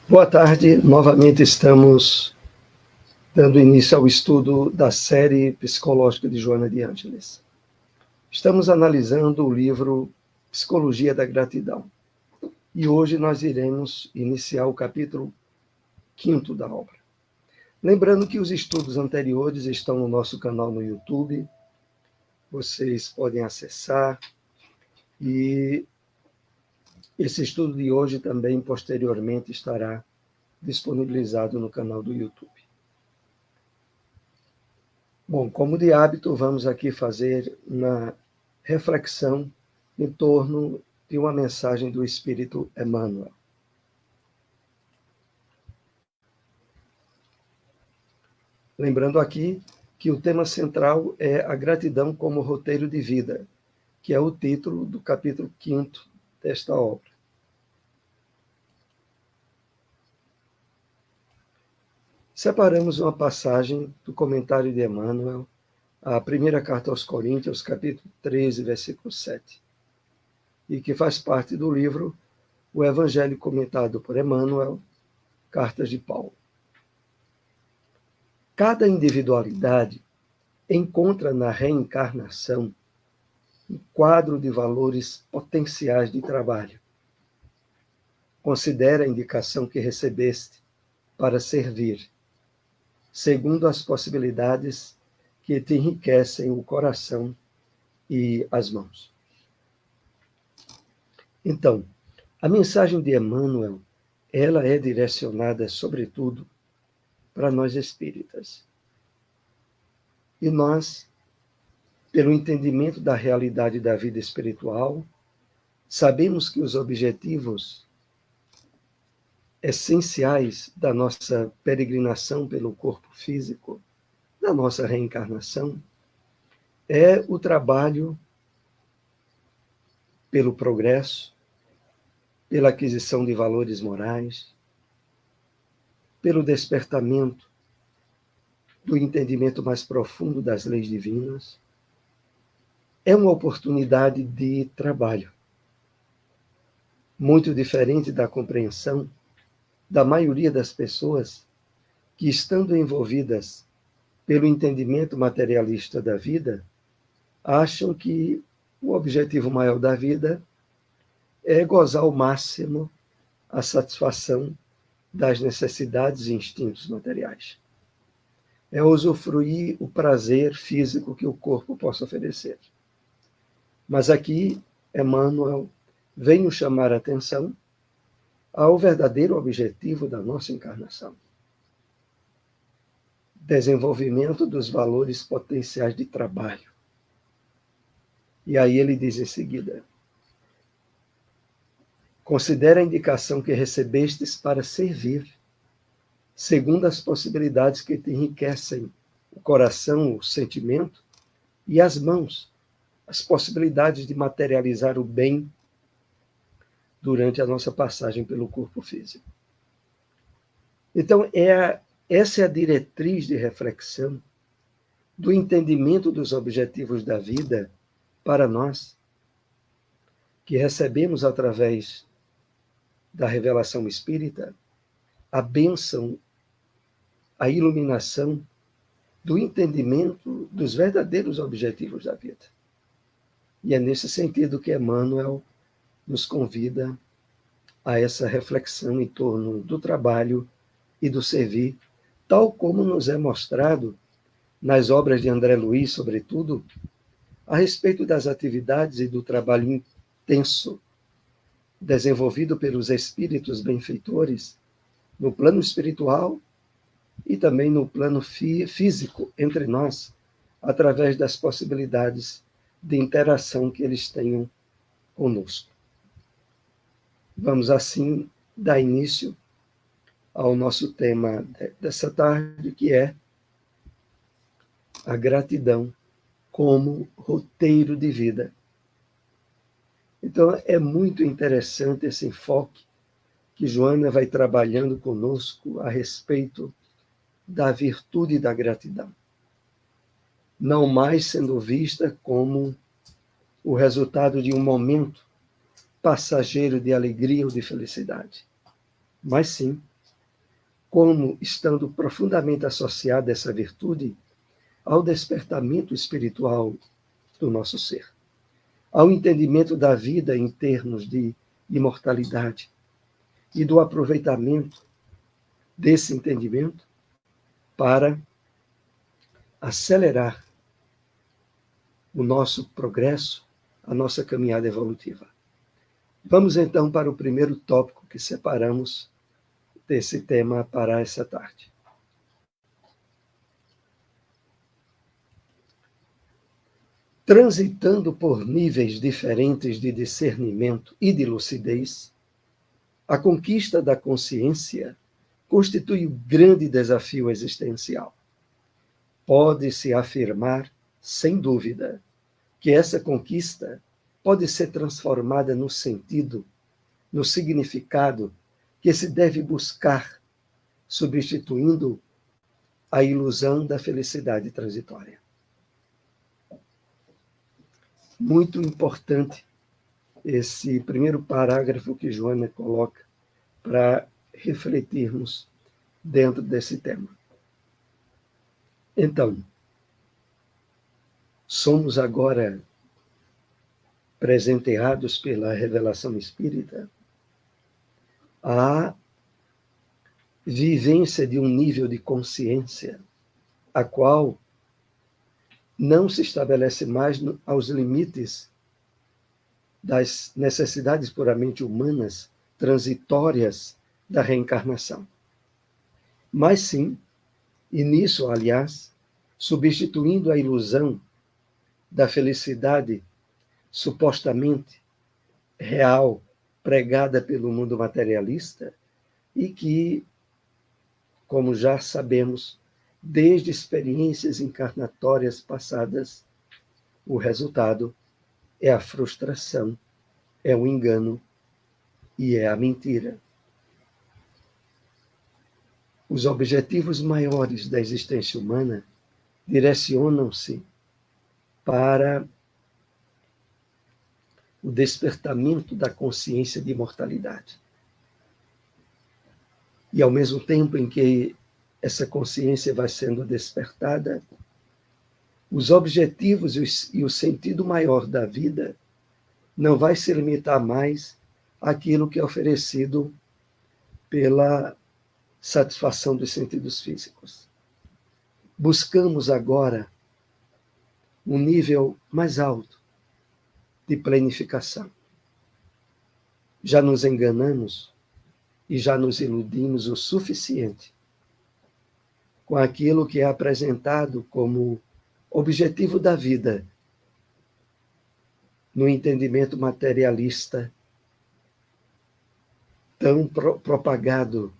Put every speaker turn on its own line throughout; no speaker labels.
Boa tarde, novamente estamos dando início ao estudo da série psicológica de Joana de Ângeles. Estamos analisando o livro Psicologia da Gratidão e hoje nós iremos iniciar o capítulo 5º da obra. Lembrando que os estudos anteriores estão no nosso canal no YouTube, vocês podem acessar e esse estudo de hoje também posteriormente estará disponibilizado no canal do YouTube. Bom, como de hábito, vamos aqui fazer uma reflexão em torno de uma mensagem do Espírito Emmanuel. Lembrando aqui que o tema central é a gratidão como roteiro de vida, que é o título do capítulo 5º desta obra. Separamos uma passagem do comentário de Emmanuel, a primeira carta aos Coríntios, capítulo 13, versículo 7, e que faz parte do livro O Evangelho comentado por Emmanuel, Cartas de Paulo. Cada individualidade encontra na reencarnação um quadro de valores potenciais de trabalho. Considera a indicação que recebeste para servir, segundo as possibilidades que te enriquecem o coração e as mãos. Então, a mensagem de Emmanuel, ela é direcionada, sobretudo, para nós espíritas. E nós, pelo entendimento da realidade da vida espiritual, sabemos que os objetivos essenciais da nossa peregrinação pelo corpo físico, da nossa reencarnação, é o trabalho pelo progresso, pela aquisição de valores morais, pelo despertamento do entendimento mais profundo das leis divinas. É uma oportunidade de trabalho, muito diferente da compreensão da maioria das pessoas que, estando envolvidas pelo entendimento materialista da vida, acham que o objetivo maior da vida é gozar ao máximo a satisfação das necessidades e instintos materiais. É usufruir o prazer físico que o corpo possa oferecer. Mas aqui, Emmanuel vem nos chamar a atenção ao verdadeiro objetivo da nossa encarnação. Desenvolvimento dos valores potenciais de trabalho. E aí ele diz em seguida: considera a indicação que recebestes para servir, segundo as possibilidades que te enriquecem o coração, o sentimento e as mãos, as possibilidades de materializar o bem durante a nossa passagem pelo corpo físico. Então, essa é a diretriz de reflexão do entendimento dos objetivos da vida para nós, que recebemos através da revelação espírita a bênção, a iluminação do entendimento dos verdadeiros objetivos da vida. E é nesse sentido que Emmanuel nos convida a essa reflexão em torno do trabalho e do servir, tal como nos é mostrado nas obras de André Luiz, sobretudo, a respeito das atividades e do trabalho intenso desenvolvido pelos espíritos benfeitores no plano espiritual e também no plano físico entre nós, através das possibilidades de interação que eles tenham conosco. Vamos, assim, dar início ao nosso tema dessa tarde, que é a gratidão como roteiro de vida. Então, é muito interessante esse enfoque que Joana vai trabalhando conosco a respeito da virtude da gratidão. Não mais sendo vista como o resultado de um momento passageiro de alegria ou de felicidade, mas sim como estando profundamente associada essa virtude ao despertamento espiritual do nosso ser, ao entendimento da vida em termos de imortalidade e do aproveitamento desse entendimento para acelerar o nosso progresso, a nossa caminhada evolutiva. Vamos então para o primeiro tópico que separamos desse tema para essa tarde. Transitando por níveis diferentes de discernimento e de lucidez, a conquista da consciência constitui um grande desafio existencial. Pode-se afirmar, sem dúvida, que essa conquista pode ser transformada no sentido, no significado que se deve buscar, substituindo a ilusão da felicidade transitória. Muito importante esse primeiro parágrafo que Joana coloca para refletirmos dentro desse tema. Então, somos agora presenteados pela revelação espírita a vivência de um nível de consciência a qual não se estabelece mais aos limites das necessidades puramente humanas, transitórias da reencarnação. Mas sim, e nisso, aliás, substituindo a ilusão da felicidade supostamente real, pregada pelo mundo materialista, e que, como já sabemos, desde experiências encarnatórias passadas, o resultado é a frustração, é o engano e é a mentira. Os objetivos maiores da existência humana direcionam-se para o despertamento da consciência de imortalidade. E ao mesmo tempo em que essa consciência vai sendo despertada, os objetivos e o sentido maior da vida não vai se limitar mais àquilo que é oferecido pela satisfação dos sentidos físicos. Buscamos agora um nível mais alto de planificação. Já nos enganamos e já nos iludimos o suficiente com aquilo que é apresentado como objetivo da vida no entendimento materialista tão propagado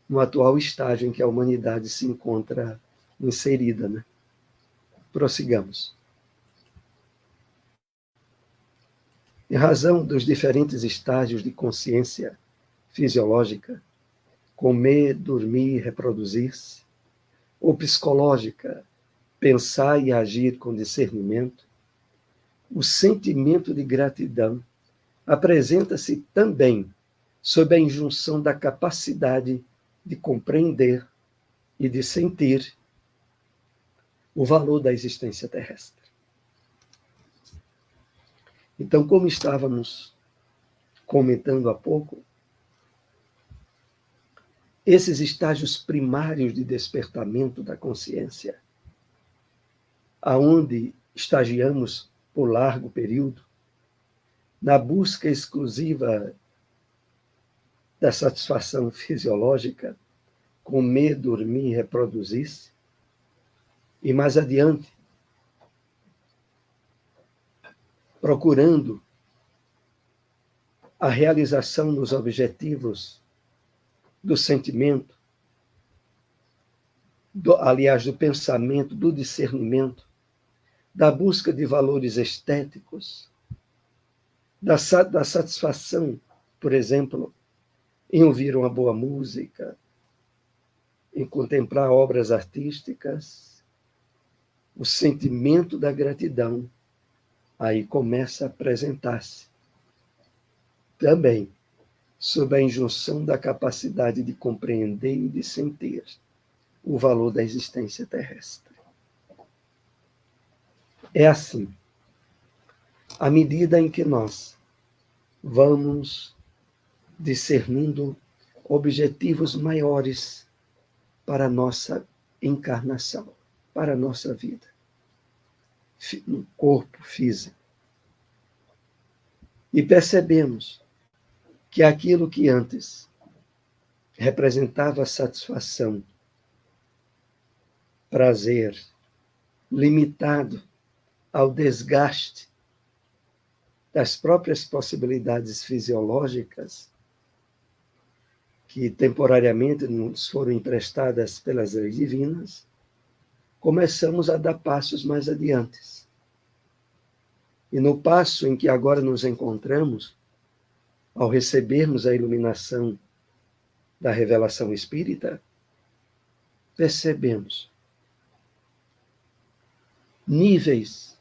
no atual estágio em que a humanidade se encontra inserida, né? Prossigamos. Em razão dos diferentes estágios de consciência fisiológica, comer, dormir, reproduzir-se, ou psicológica, pensar e agir com discernimento, o sentimento de gratidão apresenta-se também sob a injunção da capacidade de compreender e de sentir o valor da existência terrestre. Então, como estávamos comentando há pouco, esses estágios primários de despertamento da consciência, aonde estagiamos por largo período, na busca exclusiva da satisfação fisiológica, comer, dormir, reproduzir-se, e mais adiante, procurando a realização dos objetivos do sentimento, aliás, do pensamento, do discernimento, da busca de valores estéticos, da satisfação, por exemplo, em ouvir uma boa música, em contemplar obras artísticas, o sentimento da gratidão aí começa a apresentar-se também sob a injunção da capacidade de compreender e de sentir o valor da existência terrestre. É assim, à medida em que nós vamos discernindo objetivos maiores para a nossa encarnação, para a nossa vida, no corpo físico. E percebemos que aquilo que antes representava satisfação, prazer, limitado ao desgaste das próprias possibilidades fisiológicas, que temporariamente nos foram emprestadas pelas leis divinas, começamos a dar passos mais adiante. E no passo em que agora nos encontramos, ao recebermos a iluminação da revelação espírita, percebemos níveis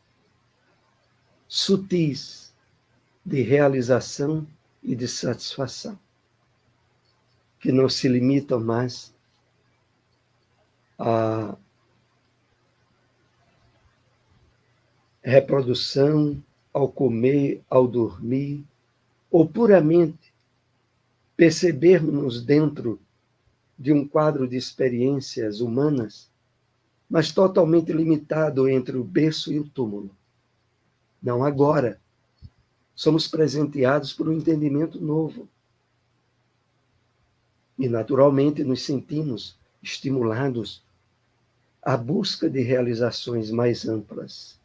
sutis de realização e de satisfação, que não se limitam mais à reprodução, ao comer, ao dormir, ou puramente percebermos-nos dentro de um quadro de experiências humanas, mas totalmente limitado entre o berço e o túmulo. Não agora. Somos presenteados por um entendimento novo. E, naturalmente, nos sentimos estimulados à busca de realizações mais amplas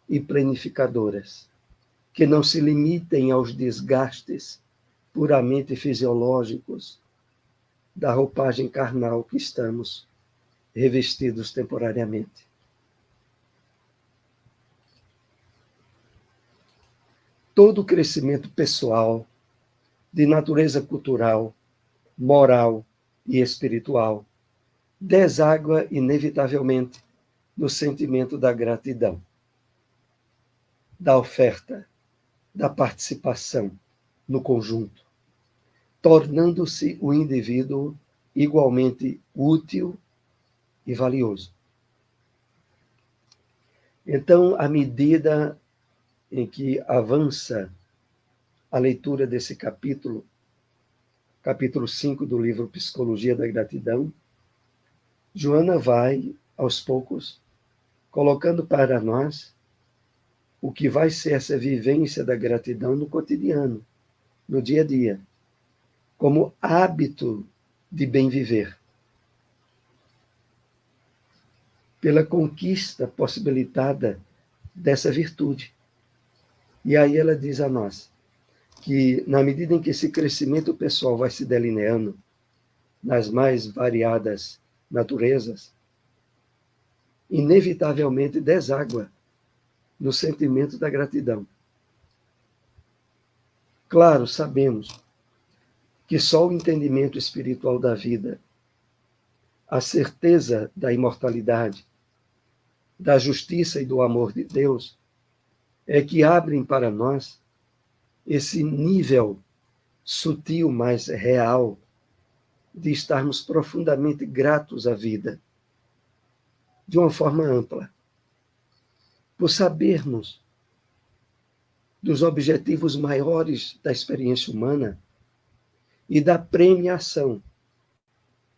e planificadoras, que não se limitem aos desgastes puramente fisiológicos da roupagem carnal que estamos revestidos temporariamente. Todo crescimento pessoal, de natureza cultural, moral e espiritual, deságua inevitavelmente no sentimento da gratidão, da oferta, da participação no conjunto, tornando-se o indivíduo igualmente útil e valioso. Então, à medida em que avança a leitura desse capítulo 5 do livro Psicologia da Gratidão, Joana vai, aos poucos, colocando para nós o que vai ser essa vivência da gratidão no cotidiano, no dia a dia, como hábito de bem viver, pela conquista possibilitada dessa virtude. E aí ela diz a nós que, na medida em que esse crescimento pessoal vai se delineando nas mais variadas naturezas, inevitavelmente deságua no sentimento da gratidão. Claro, sabemos que só o entendimento espiritual da vida, a certeza da imortalidade, da justiça e do amor de Deus, é que abrem para nós esse nível sutil, mais real, de estarmos profundamente gratos à vida, de uma forma ampla, por sabermos dos objetivos maiores da experiência humana e da premiação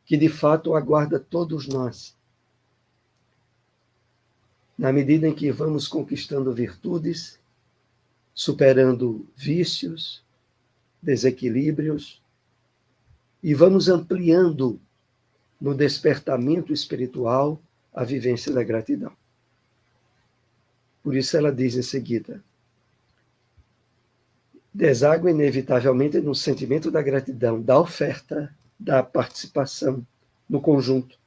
que de fato aguarda todos nós, na medida em que vamos conquistando virtudes, superando vícios, desequilíbrios, e vamos ampliando no despertamento espiritual a vivência da gratidão. Por isso ela diz em seguida: deságua inevitavelmente no sentimento da gratidão, da oferta, da participação no conjunto,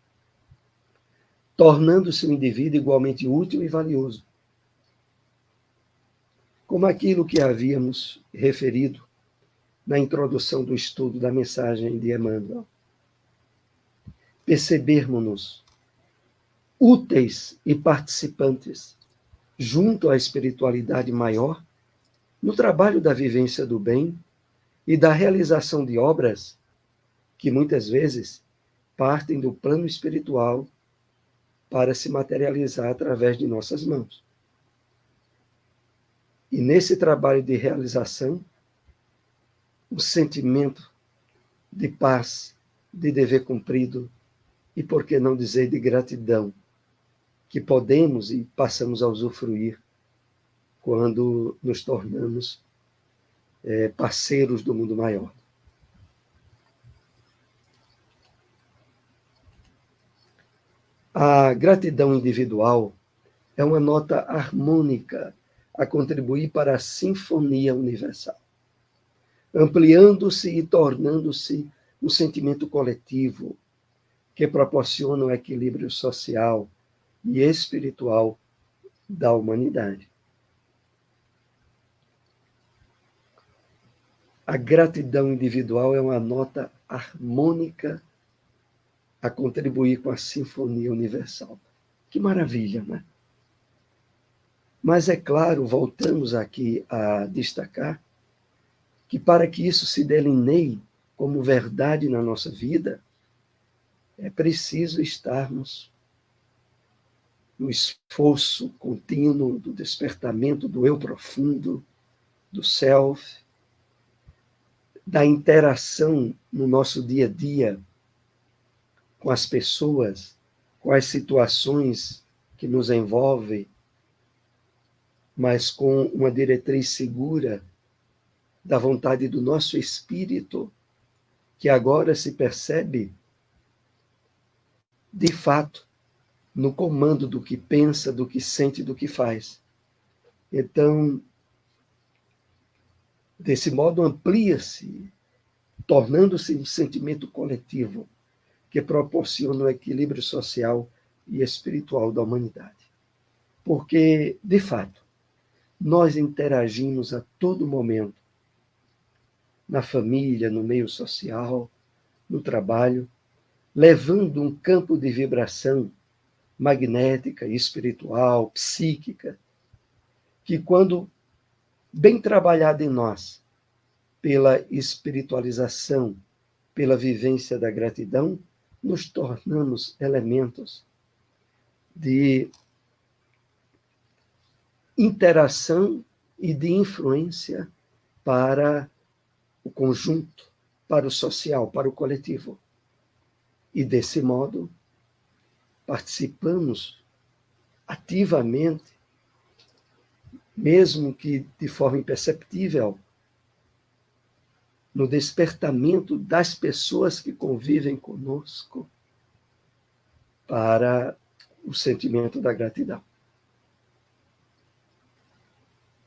tornando-se um indivíduo igualmente útil e valioso. Como aquilo que havíamos referido na introdução do estudo da mensagem de Emmanuel. Percebermos-nos úteis e participantes junto à espiritualidade maior no trabalho da vivência do bem e da realização de obras que muitas vezes partem do plano espiritual para se materializar através de nossas mãos. E nesse trabalho de realização, o sentimento de paz, de dever cumprido e, por que não dizer, de gratidão, que podemos e passamos a usufruir quando nos tornamos parceiros do mundo maior. A gratidão individual é uma nota harmônica a contribuir para a sinfonia universal, ampliando-se e tornando-se um sentimento coletivo que proporciona o equilíbrio social e espiritual da humanidade. A gratidão individual é uma nota harmônica a contribuir com a sinfonia universal. Que maravilha, né? Mas é claro, voltamos aqui a destacar que para que isso se delineie como verdade na nossa vida, é preciso estarmos no esforço contínuo do despertamento do eu profundo, do self, da interação no nosso dia a dia com as pessoas, com as situações que nos envolvem, mas com uma diretriz segura da vontade do nosso espírito, que agora se percebe, de fato, no comando do que pensa, do que sente, do que faz. Então, desse modo, amplia-se, tornando-se um sentimento coletivo que proporciona o equilíbrio social e espiritual da humanidade. Porque, de fato, nós interagimos a todo momento, na família, no meio social, no trabalho, levando um campo de vibração magnética, espiritual, psíquica, que quando bem trabalhada em nós, pela espiritualização, pela vivência da gratidão, nos tornamos elementos de interação e de influência para o conjunto, para o social, para o coletivo. E, desse modo, participamos ativamente, mesmo que de forma imperceptível, no despertamento das pessoas que convivem conosco para o sentimento da gratidão.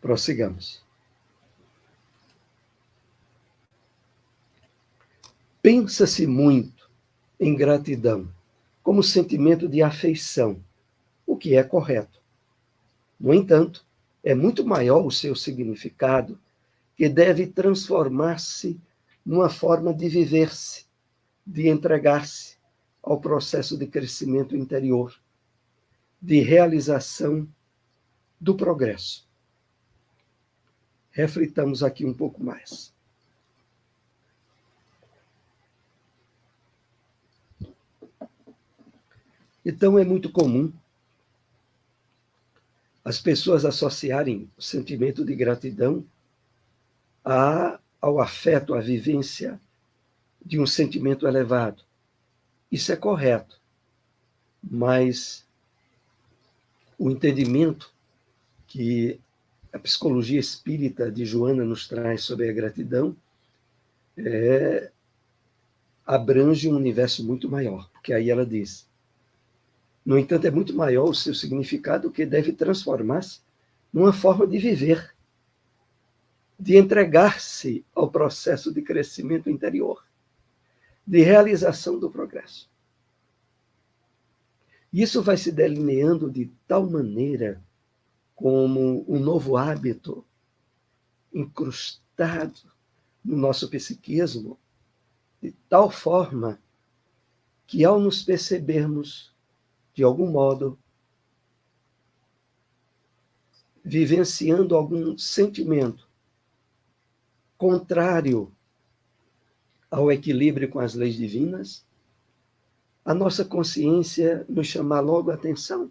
Prossigamos. Pensa-se muito em gratidão como sentimento de afeição, o que é correto. No entanto, é muito maior o seu significado, que deve transformar-se numa forma de viver-se, de entregar-se ao processo de crescimento interior, de realização do progresso. Reflitamos aqui um pouco mais. Então, é muito comum as pessoas associarem o sentimento de gratidão ao afeto, à vivência de um sentimento elevado. Isso é correto, mas o entendimento que a psicologia espírita de Joana nos traz sobre a gratidão abrange um universo muito maior, porque aí ela diz: no entanto, é muito maior o seu significado, que deve transformar-se numa forma de viver, de entregar-se ao processo de crescimento interior, de realização do progresso. Isso vai se delineando de tal maneira como um novo hábito incrustado no nosso psiquismo, de tal forma que, ao nos percebermos, de algum modo, vivenciando algum sentimento contrário ao equilíbrio com as leis divinas, a nossa consciência nos chamar logo a atenção. O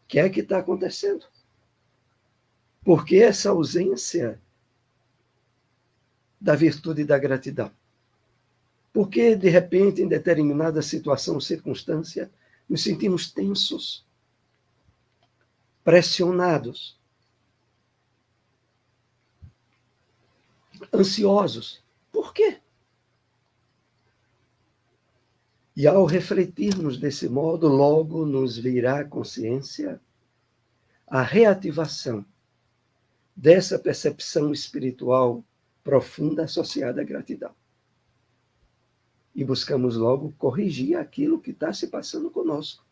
que é que está acontecendo? Por que essa ausência da virtude e da gratidão? Por que, de repente, em determinada situação ou circunstância, nos sentimos tensos, pressionados, ansiosos? Por quê? E ao refletirmos desse modo, logo nos virá a consciência a reativação dessa percepção espiritual profunda associada à gratidão. E buscamos logo corrigir aquilo que está se passando conosco.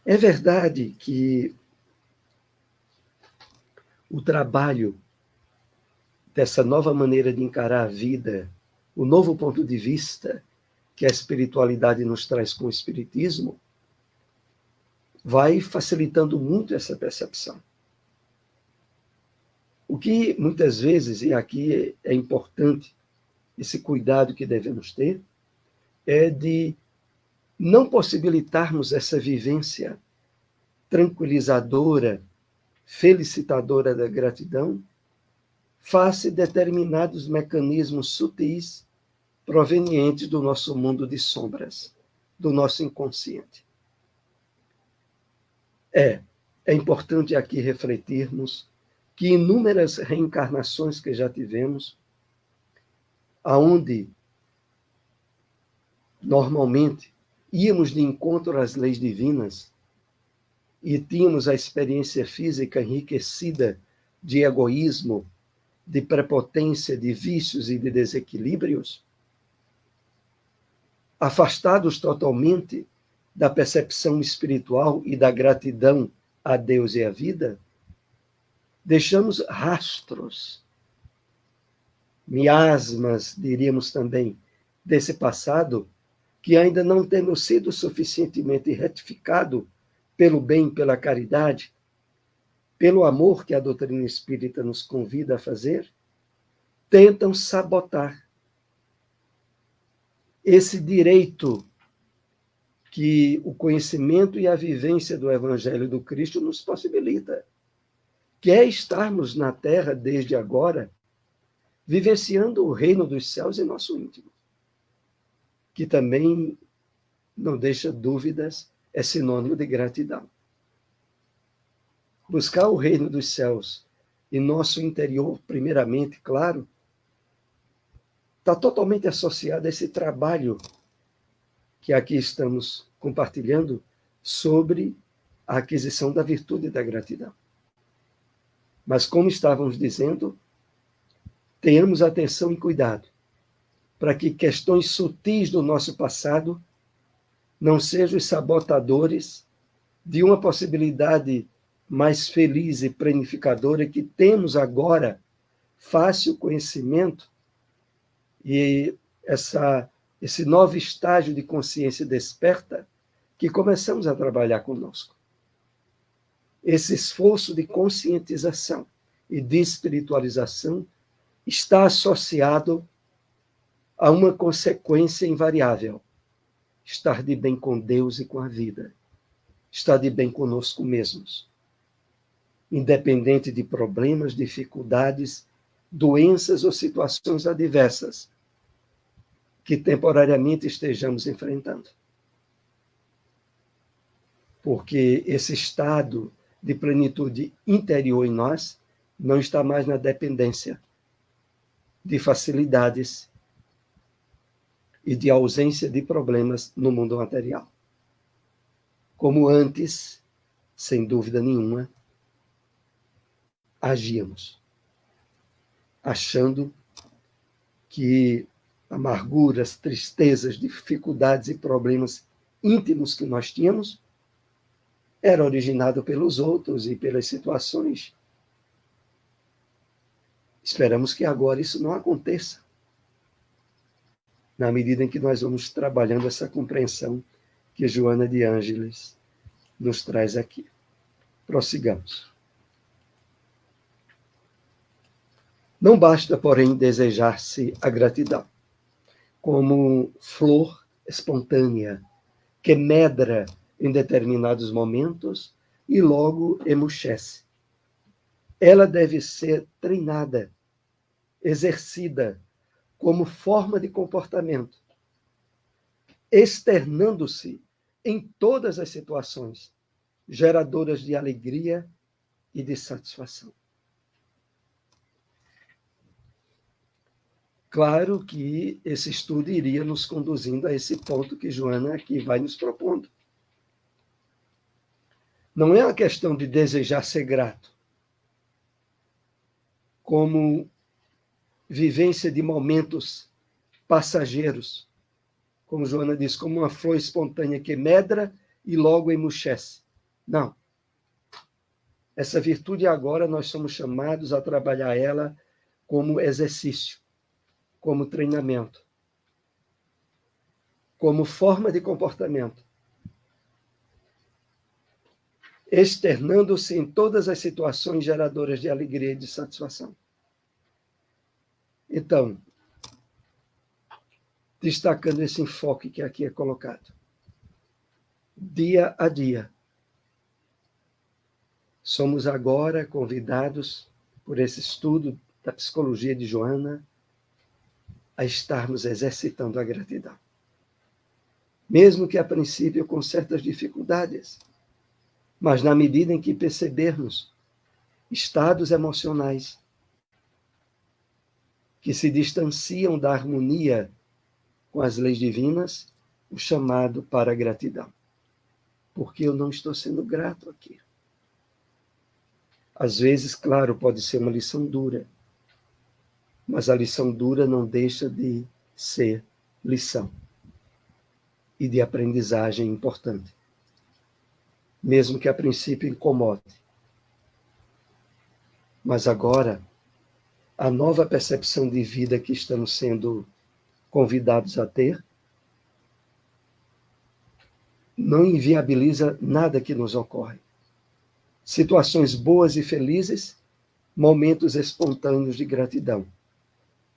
É verdade que o trabalho dessa nova maneira de encarar a vida, o novo ponto de vista que a espiritualidade nos traz com o espiritismo, vai facilitando muito essa percepção. O que muitas vezes, e aqui é importante esse cuidado que devemos ter, é de não possibilitarmos essa vivência tranquilizadora, felicitadora da gratidão, face determinados mecanismos sutis provenientes do nosso mundo de sombras, do nosso inconsciente. É importante aqui refletirmos que inúmeras reencarnações que já tivemos, aonde normalmente íamos de encontro às leis divinas e tínhamos a experiência física enriquecida de egoísmo, de prepotência, de vícios e de desequilíbrios, afastados totalmente da percepção espiritual e da gratidão a Deus e à vida, deixamos rastros, miasmas, diríamos também, desse passado, que ainda não temos sido suficientemente retificado pelo bem, pela caridade, pelo amor que a doutrina espírita nos convida a fazer, tentam sabotar esse direito que o conhecimento e a vivência do Evangelho do Cristo nos possibilita, que é estarmos na Terra desde agora, vivenciando o reino dos céus em nosso íntimo, que também, não deixa dúvidas, é sinônimo de gratidão. Buscar o reino dos céus em nosso interior, primeiramente, claro, está totalmente associado a esse trabalho que aqui estamos compartilhando sobre a aquisição da virtude e da gratidão. Mas, como estávamos dizendo, tenhamos atenção e cuidado para que questões sutis do nosso passado não sejam os sabotadores de uma possibilidade mais feliz e planificadora que temos agora, fácil conhecimento e esse novo estágio de consciência desperta que começamos a trabalhar conosco. Esse esforço de conscientização e de espiritualização está associado a uma consequência invariável: estar de bem com Deus e com a vida, estar de bem conosco mesmos, independente de problemas, dificuldades, doenças ou situações adversas que temporariamente estejamos enfrentando. Porque esse estado de plenitude interior em nós não está mais na dependência de facilidades e de ausência de problemas no mundo material. Como antes, sem dúvida nenhuma, agíamos, achando que amarguras, tristezas, dificuldades e problemas íntimos que nós tínhamos era originado pelos outros e pelas situações. Esperamos que agora isso não aconteça, na medida em que nós vamos trabalhando essa compreensão que Joana de Ângeles nos traz aqui. Prossigamos. Não basta, porém, desejar-se a gratidão como flor espontânea que medra em determinados momentos e logo emurchece. Ela deve ser treinada, exercida como forma de comportamento, externando-se em todas as situações, geradoras de alegria e de satisfação. Claro que esse estudo iria nos conduzindo a esse ponto que Joana aqui vai nos propondo. Não é uma questão de desejar ser grato, como vivência de momentos passageiros, como Joana diz, como uma flor espontânea que medra e logo emurchece. Não. Essa virtude agora nós somos chamados a trabalhar ela como exercício, como treinamento, como forma de comportamento, externando-se em todas as situações geradoras de alegria e de satisfação. Então, destacando esse enfoque que aqui é colocado, dia a dia, somos agora convidados, por esse estudo da psicologia de Joana, a estarmos exercitando a gratidão. Mesmo que a princípio com certas dificuldades, mas na medida em que percebermos estados emocionais que se distanciam da harmonia com as leis divinas, o chamado para a gratidão. Porque eu não estou sendo grato aqui. Às vezes, claro, pode ser uma lição dura, mas a lição dura não deixa de ser lição e de aprendizagem importante, mesmo que a princípio incomode. Mas agora, a nova percepção de vida que estamos sendo convidados a ter não inviabiliza nada que nos ocorre. Situações boas e felizes, momentos espontâneos de gratidão.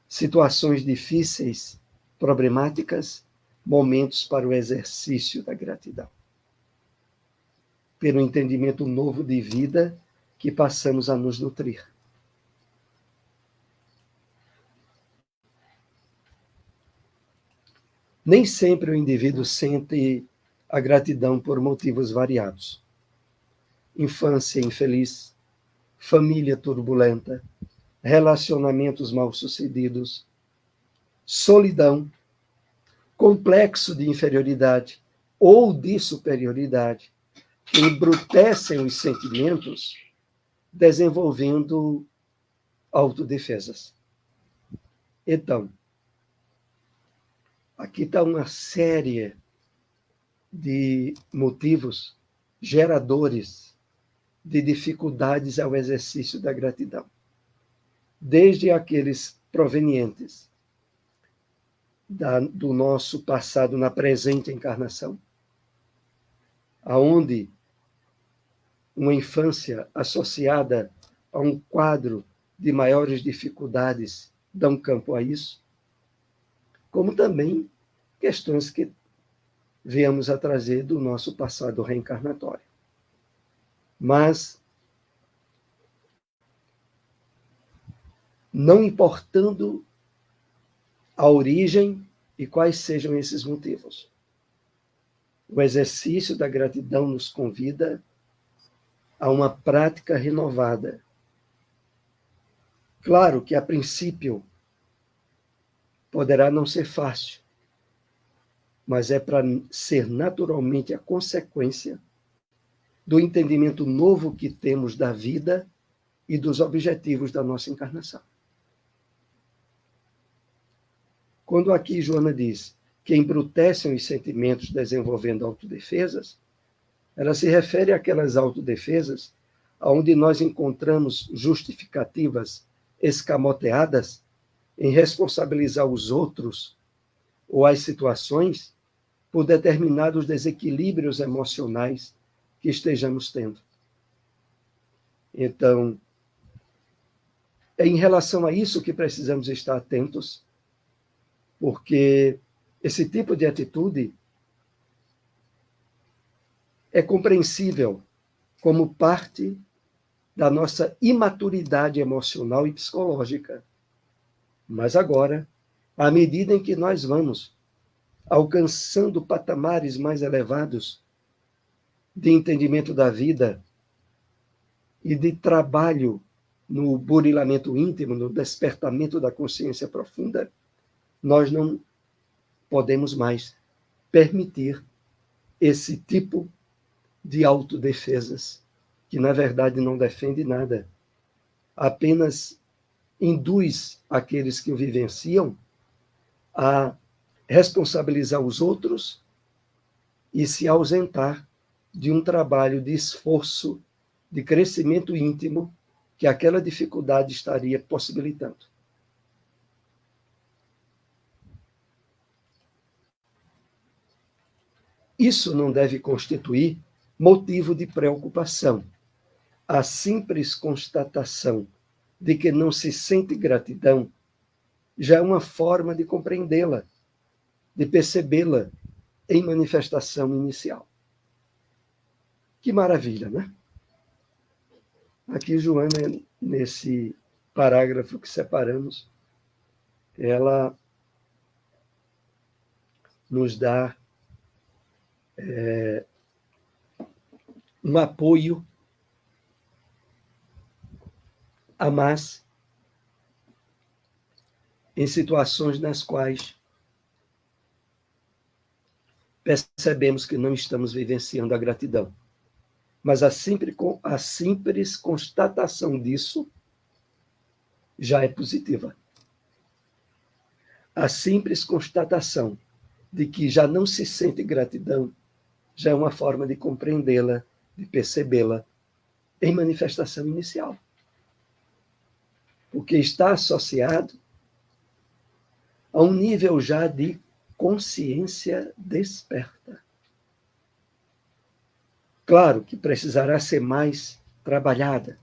Situações difíceis, problemáticas, momentos para o exercício da gratidão. Pelo entendimento novo de vida que passamos a nos nutrir. Nem sempre o indivíduo sente a gratidão por motivos variados. Infância infeliz, família turbulenta, relacionamentos mal-sucedidos, solidão, complexo de inferioridade ou de superioridade, que embrutecem os sentimentos, desenvolvendo autodefesas. Então, aqui está uma série de motivos geradores de dificuldades ao exercício da gratidão. Desde aqueles provenientes do nosso passado na presente encarnação, aonde uma infância associada a um quadro de maiores dificuldades dão campo a isso, como também questões que viemos a trazer do nosso passado reencarnatório. Mas, não importando a origem e quais sejam esses motivos, o exercício da gratidão nos convida a uma prática renovada. Claro que, a princípio, poderá não ser fácil, mas é para ser naturalmente a consequência do entendimento novo que temos da vida e dos objetivos da nossa encarnação. Quando aqui Joana diz que embrutecem os sentimentos desenvolvendo autodefesas, ela se refere àquelas autodefesas onde nós encontramos justificativas escamoteadas em responsabilizar os outros ou as situações por determinados desequilíbrios emocionais que estejamos tendo. Então, É em relação a isso que precisamos estar atentos, porque esse tipo de atitude é compreensível como parte da nossa imaturidade emocional e psicológica. Mas agora, à medida em que nós vamos alcançando patamares mais elevados de entendimento da vida e de trabalho no burilamento íntimo, no despertamento da consciência profunda, nós não podemos mais permitir esse tipo de autodefesas, que na verdade não defende nada, apenas induz aqueles que o vivenciam a responsabilizar os outros e se ausentar de um trabalho de esforço, de crescimento íntimo que aquela dificuldade estaria possibilitando. Isso não deve constituir motivo de preocupação. A simples constatação de que não se sente gratidão já é uma forma de compreendê-la, de percebê-la em manifestação inicial. Que maravilha, né? Aqui, Joana, nesse parágrafo que separamos, ela nos dá um apoio a mais em situações nas quais percebemos que não estamos vivenciando a gratidão. Mas a simples constatação disso já é positiva. A simples constatação de que já não se sente gratidão já é uma forma de compreendê-la, de percebê-la em manifestação inicial. Porque está associado a um nível já de consciência desperta. Claro que precisará ser mais trabalhada,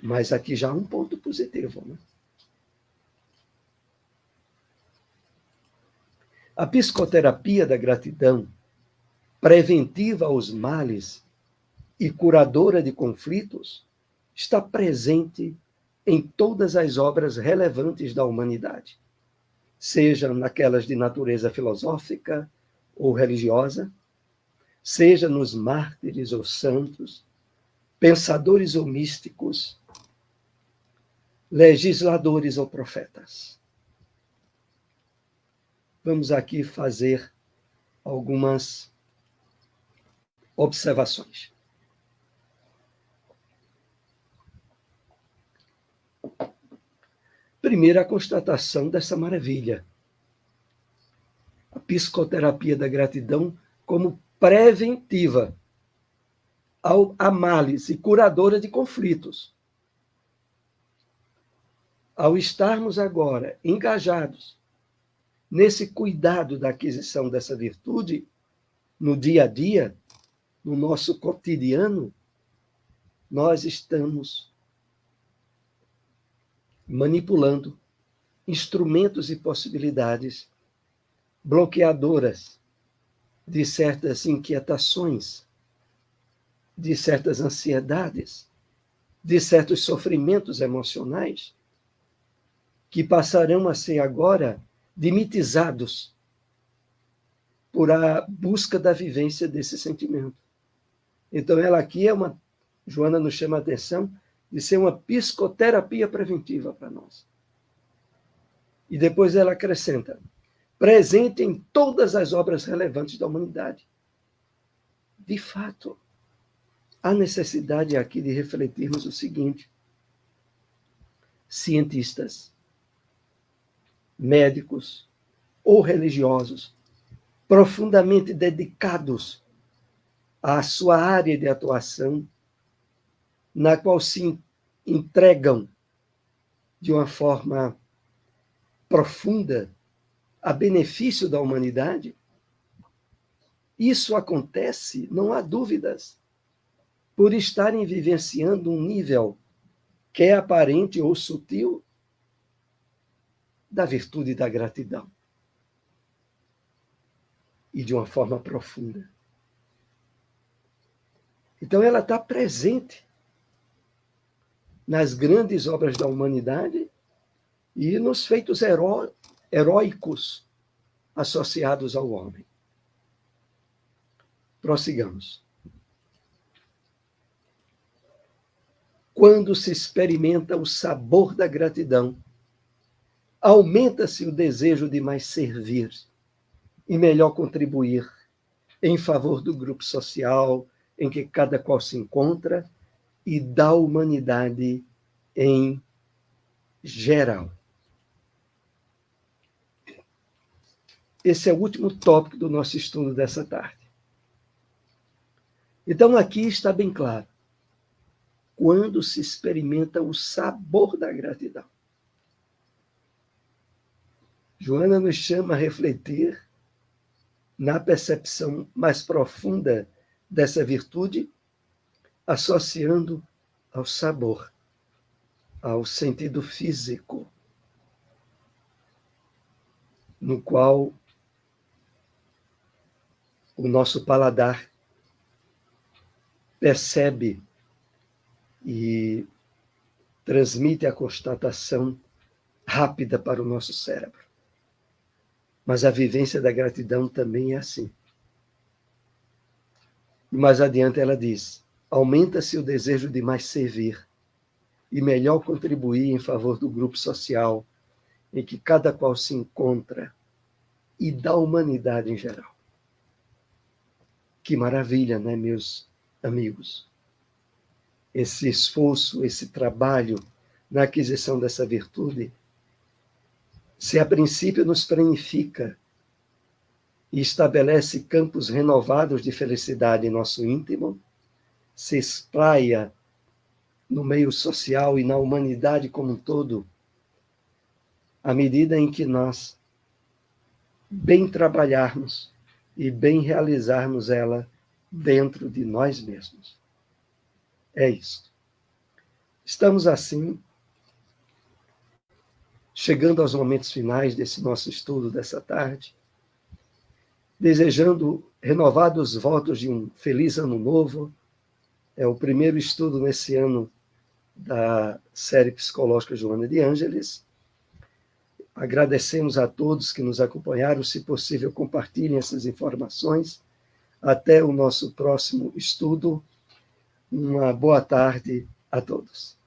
mas aqui já há um ponto positivo, né? A psicoterapia da gratidão, preventiva aos males e curadora de conflitos, está presente em todas as obras relevantes da humanidade, seja naquelas de natureza filosófica ou religiosa, seja nos mártires ou santos, pensadores ou místicos, legisladores ou profetas. Vamos aqui fazer algumas observações. Primeiro, a constatação dessa maravilha. A psicoterapia da gratidão como preventiva à males e curadora de conflitos. Ao estarmos agora engajados nesse cuidado da aquisição dessa virtude, no dia a dia, no nosso cotidiano, nós estamos manipulando instrumentos e possibilidades bloqueadoras de certas inquietações, de certas ansiedades, de certos sofrimentos emocionais, que passarão a ser agora dimitizados por a busca da vivência desse sentimento. Então, ela aqui Joana nos chama a atenção de ser uma psicoterapia preventiva para nós. E depois ela acrescenta, presente em todas as obras relevantes da humanidade. De fato, há necessidade aqui de refletirmos o seguinte: cientistas, médicos ou religiosos, profundamente dedicados à sua área de atuação, na qual se entregam de uma forma profunda a benefício da humanidade, isso acontece, não há dúvidas, por estarem vivenciando um nível quer aparente ou sutil, da virtude da gratidão. E de uma forma profunda. Então, ela está presente nas grandes obras da humanidade e nos feitos heróicos associados ao homem. Prossigamos. Quando se experimenta o sabor da gratidão, aumenta-se o desejo de mais servir e melhor contribuir em favor do grupo social em que cada qual se encontra e da humanidade em geral. Esse é o último tópico do nosso estudo dessa tarde. Então, aqui está bem claro. Quando se experimenta o sabor da gratidão. Joana nos chama a refletir na percepção mais profunda dessa virtude, associando ao sabor, ao sentido físico, no qual o nosso paladar percebe e transmite a constatação rápida para o nosso cérebro. Mas a vivência da gratidão também é assim. E mais adiante ela diz: aumenta-se o desejo de mais servir e melhor contribuir em favor do grupo social em que cada qual se encontra e da humanidade em geral. Que maravilha, né, meus amigos? Esse esforço, esse trabalho na aquisição dessa virtude, se a princípio nos planifica e estabelece campos renovados de felicidade em nosso íntimo, se espraia no meio social e na humanidade como um todo, à medida em que nós bem trabalharmos e bem realizarmos ela dentro de nós mesmos. É isso. Estamos assim chegando aos momentos finais desse nosso estudo dessa tarde, desejando renovados votos de um feliz ano novo. É o primeiro estudo nesse ano da série psicológica Joana de Ângeles. Agradecemos a todos que nos acompanharam. Se possível, compartilhem essas informações. Até o nosso próximo estudo. Uma boa tarde a todos.